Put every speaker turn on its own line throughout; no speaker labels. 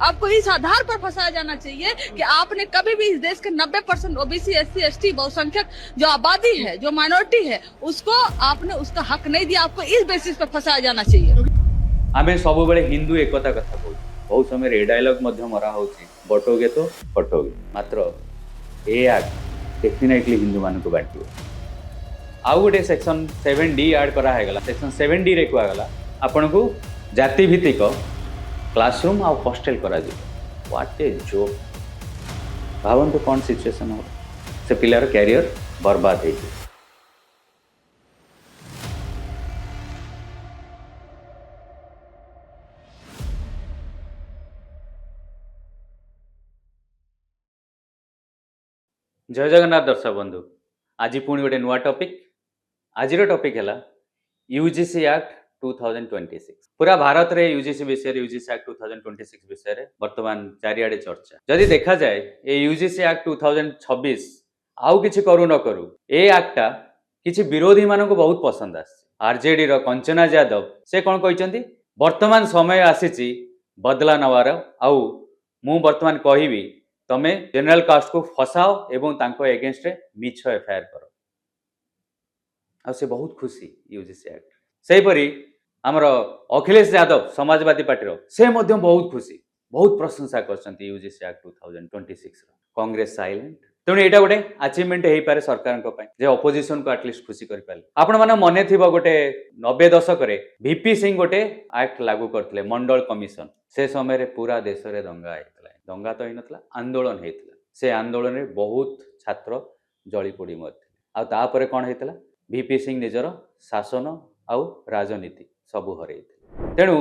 आपको इस आधार पर फंसाया जाना चाहिए कि आपने कभी भी इस देश के 90% ओबीसी एससी एसटी बहुसंख्यक जो आबादी है, जो माइनॉरिटी है, उसको आपने उसका हक नहीं दिया। आपको इस बेसिस पर फंसाया जाना चाहिए।
आमे सब बेले हिंदू एकता कथा कहू बहुत समय ए डायलॉग मरा होची बटोगे तो कटोगे मात्र ए एक्ट डेफिनेटली हिंदू मानक बांटियो आउ गोटे सेक्शन 7D ऐड करा है गला सेक्शन 7D रे कुआ गला आपन को जाति भित्तिक क्लासरूम आ हॉस्टल करा जी व्हाट ए जोक भावंतु कौन सिचुएशन हो से पिलार कैरियर बर्बाद है। जय जगन्नाथ दर्शक बंधु आज पुणी गोटे नुआ टॉपिक आज टॉपिक है यूजीसी एक्ट 2026 पूरा भारत रे यूजीसी विषय यूजीसी एक्ट 2026 विषय वर्तमान चारिआडे चर्चा जदि देखा जाए ये यूजीसी एक्ट 2026 आउ किछि करू न करू ए एक्टा किछि विरोधी मानक बहुत पसंद आसी आरजेडी रो कंचना यादव से कौन कहते वर्तमान समय आसीची बदला नवार आउ मु वर्तमान कहबी तमे जनरल कास्ट को फसाओ एवं तांको एगेंस्ट रे मिछ एफआईआर करो आ से बहुत खुशी यूजीसी एक्ट से परी हमर अखिलेश यादव समाजवादी पार्टी रो से मध्य बहुत खुशी बहुत प्रशंसा करछंती यूजीसी एक्ट 2026 रो कांग्रेस साइलेंट तेणु एटा गोटे अचीवमेंट हो पारे सरकार को पाए जे ऑपोजिशन को एटलिस्ट खुशी कर पाले आपण माने मने थिबो गोटे 90 दशक रे वीपी सिंह गोटे एक्ट लागू करथिले मंडल कमिशन से समय रे पूरा देश रे दंगा आइतला दंगा तो होइनतला आंदोलन हेतला से आंदोलन रे बहुत छात्र जळी पोडी मरथिले आ तापरे कोन हेतला वीपी सिंह निजर शासन आउ राजनीति सबु हरैथिले तेणु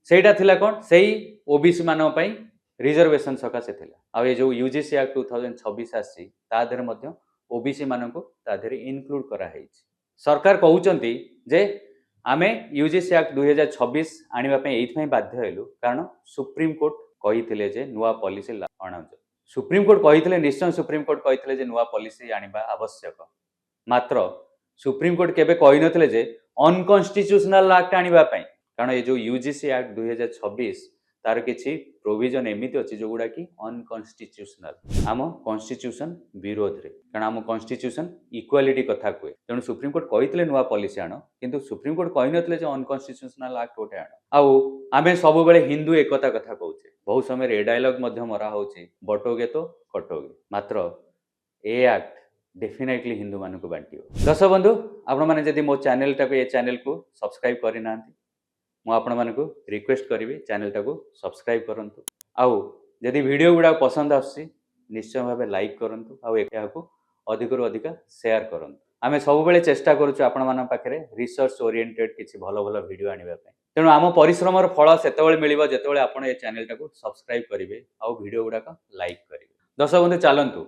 सेटा थिला कोन सेही ओबीसी मानव पई रिजर्वेशन सकाशे थिला आ ये जो यूजीसी एक्ट 2026 आसी ता देर मध्य ओबीसी मानक ता देर इनक्लूड करा हैछि सरकार कहउचंती जे आमे यूजीसी एक्ट 2026 आनिबा पई एथि पई बाध्य हेलु कारण सुप्रीम कोर्ट कहिथिले जे नुवा पॉलिसी अणाउ सुप्रीम कोर्ट कहिथिले निश्चय सुप्रीम कोर्ट कहिथिले जे नुवा पॉलिसी आनिबा आवश्यक मात्र सुप्रीम कोर्ट केबे कहि नथिले जे अनकन्स्टिट्यूशनल एक्ट आनिबा पई कारण ये जो यूजीसी एक्ट 2026 तार किछि प्रोविजन एमिति अछि जो गुडा कि अनकन्स्टिट्यूशनल आम कॉन्स्टिट्यूशन विरोध रे कारण आम कॉन्स्टिट्यूशन इक्वालिटी कथा कोए तेणु सुप्रीम कोर्ट कहिथिले नुवा पॉलिसी आनो किंतु सुप्रीम कोर्ट कहि नथिले जे अनकन्स्टिट्यूशनल एक्ट गोटे आनो आउ आमे सब बेले हिंदू एकता कथा कहउछे बहुत समय ए डायलॉग मध्य मरा होछि बटोगे तो कटोगे मात्र ए एक्ट डेफिनेटली हिंदू मानक बांटियो दर्शक बंधु आपण माने जदि मो चैनल टाको ए चैनल को सब्सक्राइब करि नांती मु आपण मानकु रिक्वेस्ट करिवि चैनल टाको सब्सक्राइब करंतु आउ जदि वीडियो गुडा पसंद आसी निश्चय भाबे लाइक करंतु आउ एकाको अधिक रु अधिक शेयर करंतु आमे सब बेले चेष्टा करूछु आपण मानन पाखरे रिसर्च ओरिएंटेड किछि भलो भलो वीडियो आनिबा पय तेणु आम परिश्रमर फल सेतेबेले मिलिबो जेतेबेले आपण ए चैनल टाको सब्सक्राइब करिवे आउ वीडियो गुडा लाइक करिवे दर्शक बंधु चालंतु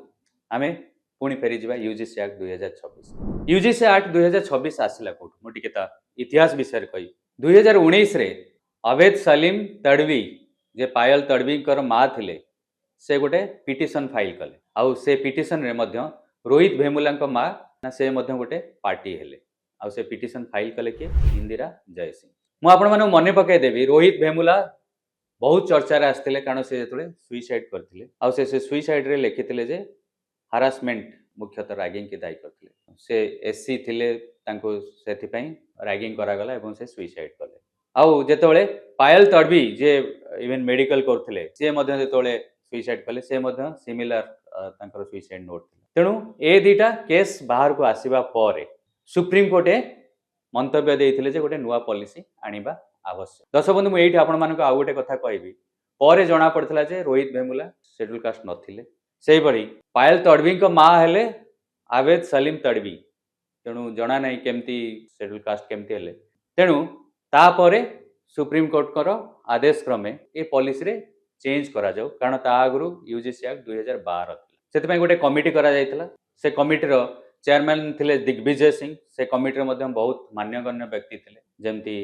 आमे पुणी फेरी जिबा यूजीसी एक्ट 2026 यूजीसी एक्ट 2026 आसिला कोठ मो टिके ता इतिहास विषय कहि 2019 रे अवैध सलीम तड़वी जे पायल तड़वी कर माँ थिले से गोटे पिटिशन फाइल कले आउ से पिटिशन रे मध्य रोहित भेमुला माँ ना से मध्य गोटे पार्टी हेले आउ से पिटिशन फाइल कले के इंदिरा जयसिंह मु आपण माने मने पकाई देबी रोहित भेमुला बहुत चर्चा रे आस्थिले कारण से जेतले सुइसाइड करथिले आउ से सुइसाइड रे लिखिथिले जे हारासमेंट मुख्यतः रैगिंग के दायी करथिले से एससी थिले तांको सेथि पई रैगिंग करा गला एवं से सुइसाइड कले आउ जेतोले पायल तड़वी जे इवन मेडिकल करथिले से मध्य जेतोले सुइसाइड कले से मध्य सिमिलर तांकर सुइसाइड नोट थिले तेणु ए दीटा केस बाहर को आसीबा परे सुप्रीम कोर्ट मंतव्य देइथिले जे गोटे नुवा पॉलिसी आनिबा आवश्यक दर्शक बंधु मु एठी आपण मानको आ गोटे कथा कहबी परे जणा पड़थिला जे रोहित भेमुला शेड्यूल कास्ट नथिले सेही परी पायल तड़वी को माँ हेले आवेद सलीम तड़वी तेणु जना नहीं केमती शेड्यूल कास्ट केमती हेले तेणु तापरे सुप्रीम कोर्ट कर आदेश क्रमे ए पॉलिसी रे चेंज करा जाऊ कारण ता आगु यूजीसी एक्ट 2012 सेति पई गोटे कमिटी करा जायतला से कमिटी रो चेयरमैन थिले दिग्विजय सिंह से कमिटी रे मध्यम बहुत मान्यगण्य व्यक्ति थिले जेमती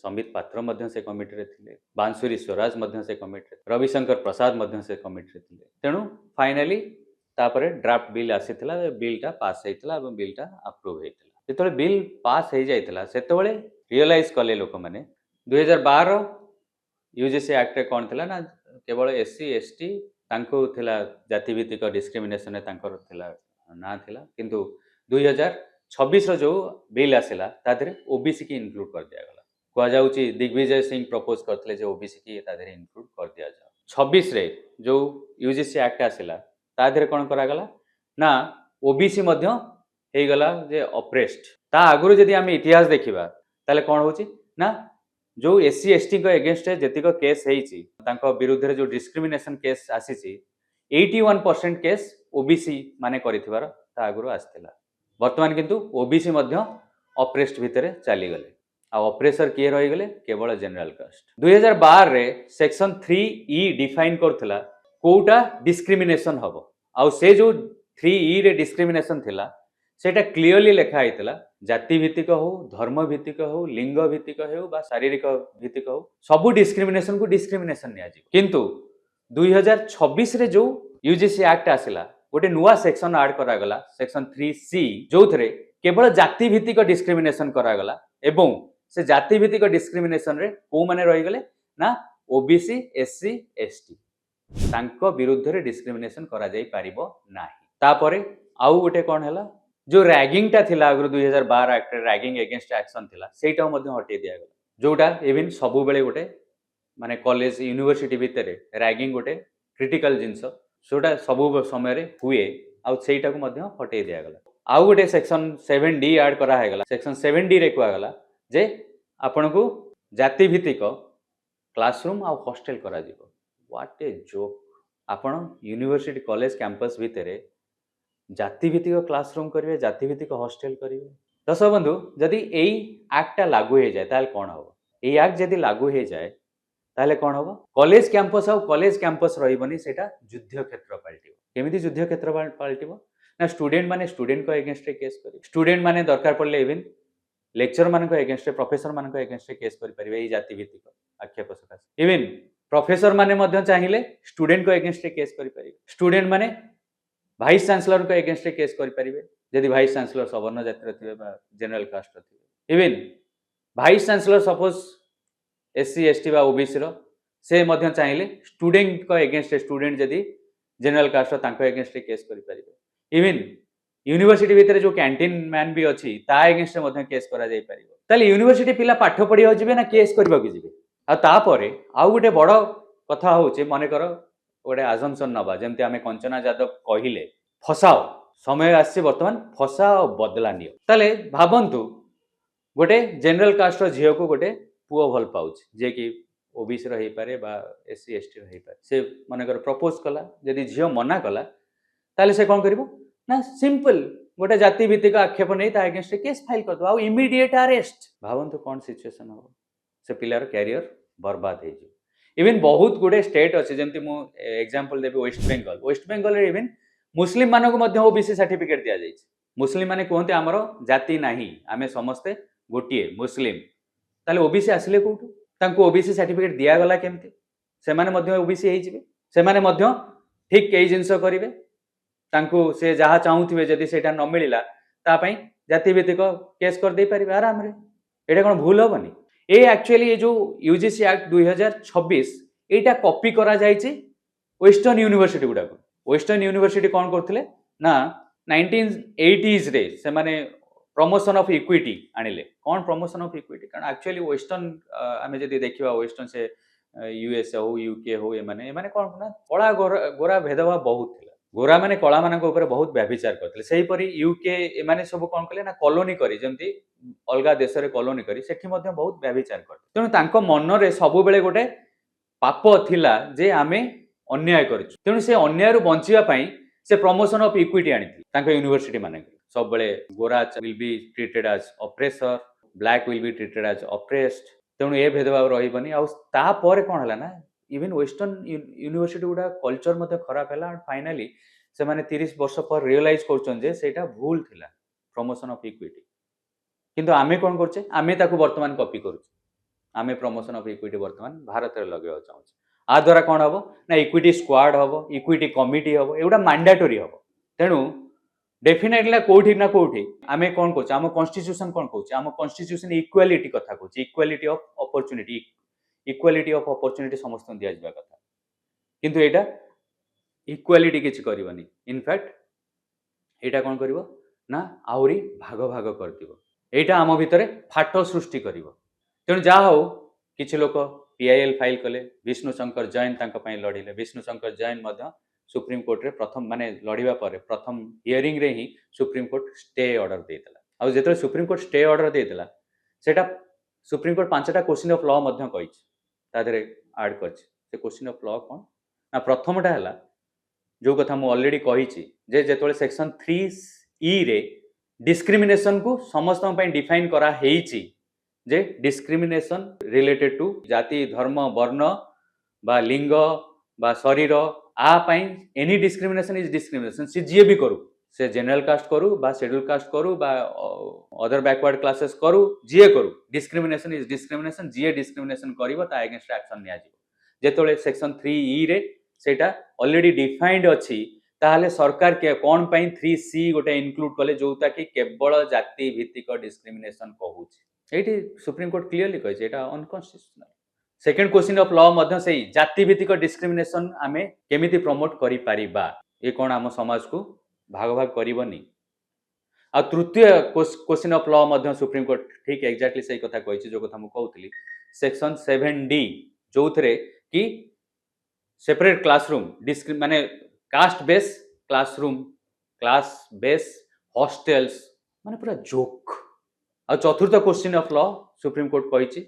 संबित पात्र मध्य से कमिटी रे थिले बांसुरी स्वराज मध्य से कमिटी रविशंकर प्रसाद मध्य से कमिटी रे थिले तेणु फाइनली तापरे ड्राफ्ट बिल आसीथिला बिलटा पास हेतिला एवं बिलटा अप्रूव हेतिला जेतोले बिल पास हे जायतिला सेतोले रियलाइज कले लोक माने 2012 यूजीसी एक्ट रे कोन थिला ना केवल एससी एसटी तांको थिला जाति भित्तिक डिस्क्रिमिनेशन तांकर थिला ना थिला किंतु 2026 रो जो बिल आसिला तादरे ओबीसी की इंक्लूड कर दिया गला कुआ जाउची दिग्विजय सिंह प्रपोज करथले जे ओबीसी की तादरे इंक्लूड कर दिया जाओ 26 रे जो यूजीसी एक्ट आसिला तादरे कोन करा गला ना ओबीसी मध्य हे गला जे ऑप्रेस्ड ता आगुरु जदि आमे इतिहास देखिबा ताले कोन होची ना जो एससी एसटी को एगेंस्ट जेतिक केस हेची तांको विरुद्ध रे जो डिस्क्रिमिनेशन केस आसीची 81% केस ओबीसी माने करिथिबार ता आगुरु आस्थिला वर्तमान किंतु ओबीसी मध्य ऑप्रेस्ड भितरे चली गले आ ऑप्रेसर किए रही गले केवल जनरल कास्ट 2012 रे सेक्शन 3E डिफाइन करथला कोटा डिस्क्रिमिनेशन हबो आ से जो 3E रे डिस्क्रिमिनेशन थिला सेटा क्लियरली लिखा आइतला जाति भित्तिक हो धर्म भित्तिक हो लिंग भित्तिक हो बा शारीरिक भित्तिक हो सबु डिस्क्रिमिनेशन को डिस्क्रिमिनेशन निया जी किंतु 2026 रे जो यूजीसी एक्ट आसिला गोटे नुआ सेक्शन ऐड करा गला सेक्शन 3C जो थरे केवल जाति भित्तिक डिस्क्रिमिनेशन करा गला एवं से जाति भित्तिक डिस्क्रिमिनेशन रे को माने रही गले ना ओबीसी एससी एसटी तांको विरुद्ध रे डिस्क्रिमिनेशन करा जाई पारिबो नाही तापरे आउ गोटे कोन हला जो रैगिंग टा थिला अगर 2012 एक्ट रैगिंग अगेंस्ट एक्शन थिला सेटा मध्ये हटे दिया गला जोटा इवन सबु बेले गोटे माने कॉलेज यूनिवर्सिटी भितरे रैगिंग गोटे क्रिटिकल जिंस सोटा सबु समय रे हुए आ सेटा को मध्ये हटे दिया गला आउ गोटे सेक्शन 7D ऐड करा है गला सेक्शन 7D रे कुआ गला जे आपन को जाति भित्तिक क्लासरूम आ हॉस्टल करा जिवो व्हाट ए जोक आपन यूनिवर्सिटी कॉलेज कैंपस भितरे जाति भित्तिक क्लासरूम करेंगे जाति भित्तिक हॉस्टल करेंगे दर्शक बंधु जदि यही एक्टा लागू हो जाए ताल कौन हम ये एक्ट जदि लागू हो जाए ताले कौन हम कॉलेज कैंपस आउ कॉलेज कैंपस रहीबनी सेटा युद्ध क्षेत्र पलटिबो केमिति युद्ध क्षेत्र पलटिबो ना स्टूडेंट माने स्टूडेंट को अगेंस्ट केस करी स्टूडेंट माने दरकार पड़ले इवन लेक्चर मान को अगेंस्ट प्रोफेसर मान को अगेंस्ट केस करि परिबे ई जाति भित्तिक आक्षेप सकाश इवन प्रोफेसर माने मध्य चाहिए स्टूडेंट को अगेंस्ट केस करि परिबे स्टूडेंट माने भाइस चांसलर को अगेंस्ट केस करि परिबे यदि भाइस चांसलर सवर्ण जातिर थिबे बा जनरल कास्ट थिबे even vice chancellor suppose SC ST बा ओबीसी रो से मध्य चाहिए स्टूडेंट को अगेंस्ट स्टूडेंट यदि जनरल कास्ट तांको अगेंस्ट केस करि परिबे इवन यूनिवर्सिटी भितर जो कैंटीन मैन भी अछि ता अगेंस्ट मध्य केस करा जाई परिबो ताले यूनिवर्सिटी पिला पाठ पढी हो जिवे ना केस करबा के जिवे आ तापरे आउ गोटे बड़ कथा होचे माने करो गोटे आजम्पशन नवा जमती आम कंचना यादव कहले फसाओ समय आसी बर्तमान फसाओ बदला नियो ताले भाबंतु गोटे जनरल कास्ट झील को गोटे पुओ भल पाउछ जे कि ओबीसी रही पारे बा एससी एसटी रही पारे से मानकर प्रपोज कला यदि झील मना कला ताले से कौन करिवो ना सिंपल गोटे जाति भित्तिक आक्षेप नहीं ता अगेंस्ट केस फाइल कर दो आ इमीडिएट अरेस्ट भाबंतु कौन सिचुएशन हो से पिलार कैरियर बर्बाद हो इवन बहुत गुडे स्टेट अच्छे जमती मु एग्जांपल देबी वेस्ट बेंगल रे इवन मुस्लिम मानको मध्ये ओबीसी सर्टिफिकेट दिया जाय मुस्लिम माने कहते आमर जाति नाही आमे समस्ते गोटिए मुस्लिम ताले ओबीसी आसिले कोठु तांको ओबीसी सर्टिफिकेट दिया गला केमते से माने मध्ये ओबीसी हेइ जिवे से माने मध्ये ठीक केई जिंस करिवे तांको से जहा चाहूथिबे जदि सेटा न मिलिला ता पई जाति भित्तिक केस कर दे परिबे आराम रे एटा कोन भूल होबनी ए एक्चुअली ये जो यूजीसी एक्ट 2026 एटा कॉपी करा जायछि वेस्टर्न यूनिवर्सिटी गुडा वेस्टर्न यूनिवर्सिटी कौन करथिले ना 1980s रे से माने प्रमोशन ऑफ इक्विटी आनिले कौन प्रमोशन ऑफ इक्विटी कारण एक्चुअली वेस्टर्न आमे जदि देखिबा वेस्टर्न से यूएस हो यूके हो ए माने कौन ना कला गोरा भेदभाव बहुत थिला गोरा माने कला मानक ऊपर बहुत व्यभिचार करथिले सेही परी यूके ए माने सब कौन कले ना कॉलोनी करी जेमती अलगा देश रे कॉलोनी करी सेठी मध्ये बहुत व्यभिचार करथि तेनु तांको मन रे सब बेले गोटे पाप थिला जे आमे अन्याय करछु तेनु से अन्याय रु बंचिबा पई से प्रमोशन ऑफ इक्विटी आनिथि तांको यूनिवर्सिटी माने सब बेले गोरा will be treated as oppressor black will be treated as oppressed तेनु ए भेदभाव रहिबनी आ ता परे कोन हला ना इवन वेस्टर्न यूनिवर्सिटी गुडा कल्चर मध्ये खराब हला एंड फाइनली से माने 30 वर्ष पर रियलाइज करछन जे सेटा भूल थिला प्रमोशन ऑफ इक्विटी किंतु आमे कोन करछे आमे ताकू वर्तमान कॉपी करूछ आमे प्रमोशन ऑफ इक्विटी वर्तमान भारत रे लगेवा चाहू आ द्वारा कोन हबो ना इक्विटी स्क्वाड हबो इक्विटी कमिटी हबो एउडा मैंडेटरी हबो तेनु डेफिनेटली कोठी ना कोठी आमे कोन कहछ आम कॉन्स्टिट्यूशन कोन कहछ आम कॉन्स्टिट्यूशन इक्वालिटी कथा कहछ इक्वालिटी ऑफ अपॉर्चुनिटी समस्त दिया जबा कथा किंतु एटा इक्वालिटी किछि करबनी इनफैक्ट एटा कोन करबो ना आउरी भाग भाग करदिबो एटा आम भितरे फाट सृष्टि करिवो तेणु जा हो किछि लोक पीआईएल फाइल कले विष्णु शंकर जैन तांका पई लढिले विष्णु शंकर जैन मध्य सुप्रीम कोर्ट रे प्रथम माने लढिबा परे प्रथम हियरिंग रे ही सुप्रीम कोर्ट स्टे ऑर्डर देइतला आ जेतले सुप्रीम कोर्ट स्टे ऑर्डर देइतला सेटा सुप्रीम कोर्ट पांचटा क्वेश्चन ऑफ लॉ मध्य कहिछ ता देरे ऐड करछ से क्वेश्चन ऑफ लॉ कोन ना प्रथमटा हला जो कथा मु ऑलरेडी कहिछि जे जेतले सेक्शन 3 ई रे डिस्क्रिमिनेशन को समस्त पई डिफाइन करा हेइछि जे डिस्क्रिमिनेशन रिलेटेड टू जाति धर्म वर्ण बा लिंग बा शरीर आ पई एनी डिस्क्रिमिनेशन इज डिस्क्रिमिनेशन से जे भी करू से जनरल कास्ट करू बा शेड्यूल कास्ट करू बा अदर बैकवर्ड क्लासेस करू जे करू डिस्क्रिमिनेशन इज डिस्क्रिमिनेशन जे डिस्क्रिमिनेशन करिवो ता अगेंस्ट एक्शन निया जिवो जेतले सेक्शन 3 ई रे सेटा ऑलरेडी डिफाइंड अछि ताहले सरकार के कोन पई 3C गोटे इंक्लूड कले जोता कि केवल जाति भित्तिक डिस्क्रिमिनेशन कहूछि एठी सुप्रीम कोर्ट क्लियरली कहै छै एटा अनकन्स्टिट्यूशनल सेकंड क्वेश्चन ऑफ लॉ मध्य सेही जाति भित्तिक डिस्क्रिमिनेशन आमे केमिति प्रमोट करि पारिबा ए कोन हम समाज को भाग भाग करिवनी आ तृतीय question of law Madhya supreme court ठीक एग्जैक्टली सही कथा कहै छै जो कथा मु कहउतली सेक्शन 7D जोथरे कि सेपरेट क्लासरूम माने caste base classroom class base hostels माने पूरा जोक आ चतुर्थ question of law supreme court कहिछि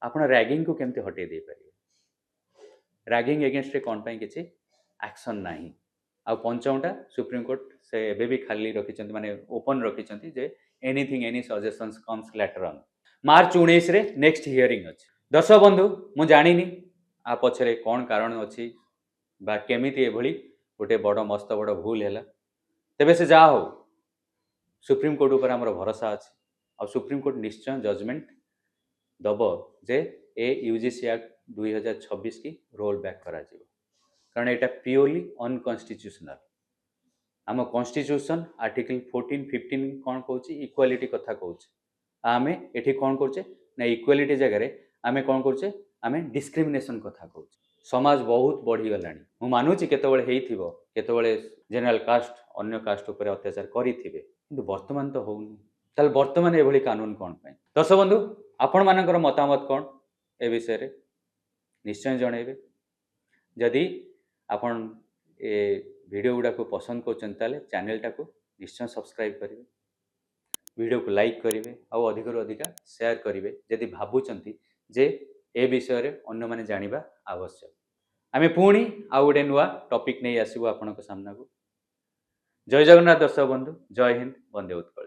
आपण रैगिंग को केमते हटे दे परिबे रैगिंग अगेंस्ट रे कोन पई किछि एक्शन नाही आ पंचमटा सुप्रीम कोर्ट से एबे भी खाली रखिचंती माने ओपन रखिचंती जे anything any suggestions comes later on March 19 रे नेक्स्ट हियरिंग अछि दर्शक बंधु मु जानिनी आ पछरे कौन कारण अच्छी बा केमिति एभली गोटे बड़ मस्त बड़ भूल है तेबे से जा हो सुप्रीम कोर्ट ऊपर हमर भरोसा अछि और सुप्रीम कोर्ट निश्चय जजमेंट दब जे ए यूजीसी एक्ट 2026 की रोल बैक करा जिवो कारण एटा प्योरली अनकन्स्टिट्यूशनल आम कॉन्स्टिट्यूशन आर्टिकल 14 15 कौन कहूँ इक्वालिटी कथा कहूँ आमे एठी कौन करछे ना इक्वालिटी जगह रे आमे कौन करछे आमे डिस्क्रिमिनेशन कथा कहूँ समाज बहुत बढ़ी गलानी मु मानुची केतबेले हेइथिबो केतबेले जनरल कास्ट अन्य कास्ट ऊपर अत्याचार करिथिबे किंतु वर्तमान तो होउनी ताल वर्तमान एभली कानून कौन पई दर्शक बंधु आपण मानकर मतामत कौन ए विषय रे निश्चय जणेबे जदि आपण ए वीडियो गुडा को पसंद करछन ताले चैनल टा को निश्चय सब्सक्राइब करिवे वीडियो को लाइक करिवे आ अधिक रु अधिक शेयर करिवे जदि भाबुचंती जे ए विषय रे अन्य माने जानिबा आवश्यक आमे पुणी आ गोटे नुआ टॉपिक नहीं आसीबो आपनक सामना को जय जगन्नाथ दर्शक बंधु जय हिंद वंदे उत्कल।